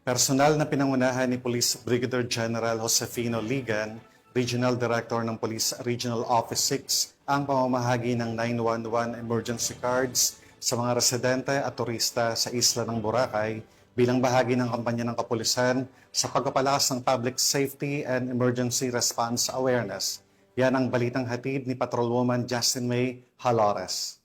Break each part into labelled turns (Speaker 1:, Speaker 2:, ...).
Speaker 1: Personal na pinangunahan ni Police Brigadier General Josefino Ligan, Regional Director ng Police Regional Office 6, ang pamamahagi ng 911 emergency cards sa mga residente at turista sa isla ng Boracay bilang bahagi ng kampanya ng kapulisan sa pagpapalakas ng public safety and emergency response awareness. Yan ang balitang hatid ni Patrolwoman Justin May Halores.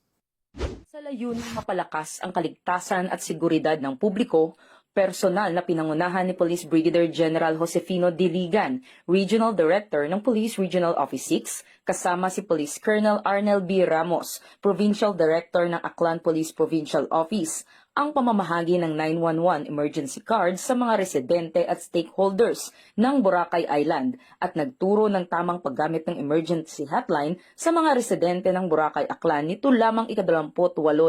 Speaker 2: Sa layuning mapalakas ang kaligtasan at seguridad ng publiko, personal na pinangunahan ni Police Brigadier General Josefino Diligan, Regional Director ng Police Regional Office 6, kasama si Police Colonel Arnel B. Ramos, Provincial Director ng Aklan Police Provincial Office, ang pamamahagi ng 911 emergency cards sa mga residente at stakeholders ng Boracay Island at nagturo ng tamang paggamit ng emergency hotline sa mga residente ng Boracay Aklan nito lamang ika-28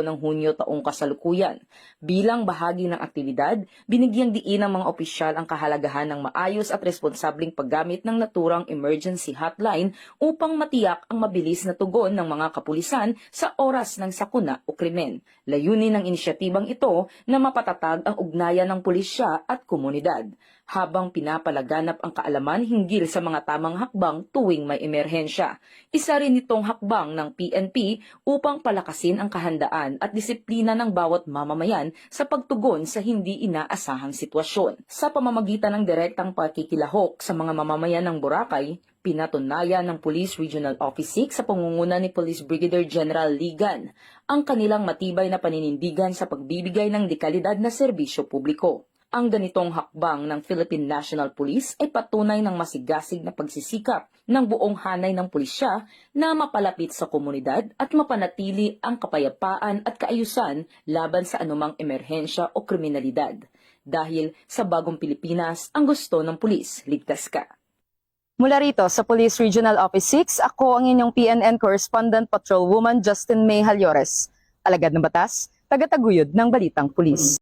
Speaker 2: ng Hunyo taong kasalukuyan. Bilang bahagi ng aktibidad, binigyang diin ng mga opisyal ang kahalagahan ng maayos at responsabling paggamit ng naturang emergency hotline upang matiyak ang mabilis na tugon ng mga kapulisan sa oras ng sakuna o krimen. Layunin ng inisyatibang ito na mapatatag ang ugnayan ng pulisya at komunidad, habang pinapalaganap ang kaalaman hinggil sa mga tamang hakbang tuwing may emerhensya. Isa rin itong hakbang ng PNP upang palakasin ang kahandaan at disiplina ng bawat mamamayan sa pagtugon sa hindi inaasahang sitwasyon. Sa pamamagitan ng direktang pakikilahok sa mga mamamayan ng Boracay, pinatunayan ng Police Regional Office 6 sa pangunguna ni Police Brigadier General Ligan ang kanilang matibay na paninindigan sa pagbibigay ng dekalidad na serbisyo publiko. Ang ganitong hakbang ng Philippine National Police ay patunay ng masigasig na pagsisikap ng buong hanay ng pulisya na mapalapit sa komunidad at mapanatili ang kapayapaan at kaayusan laban sa anumang emerhensya o kriminalidad. Dahil sa bagong Pilipinas, ang gusto ng pulis, ligtas ka.
Speaker 3: Mula rito sa Police Regional Office 6, ako ang inyong PNN Correspondent Patrolwoman Justin May Halores. Alagad ng batas, tagataguyod ng Balitang Pulis.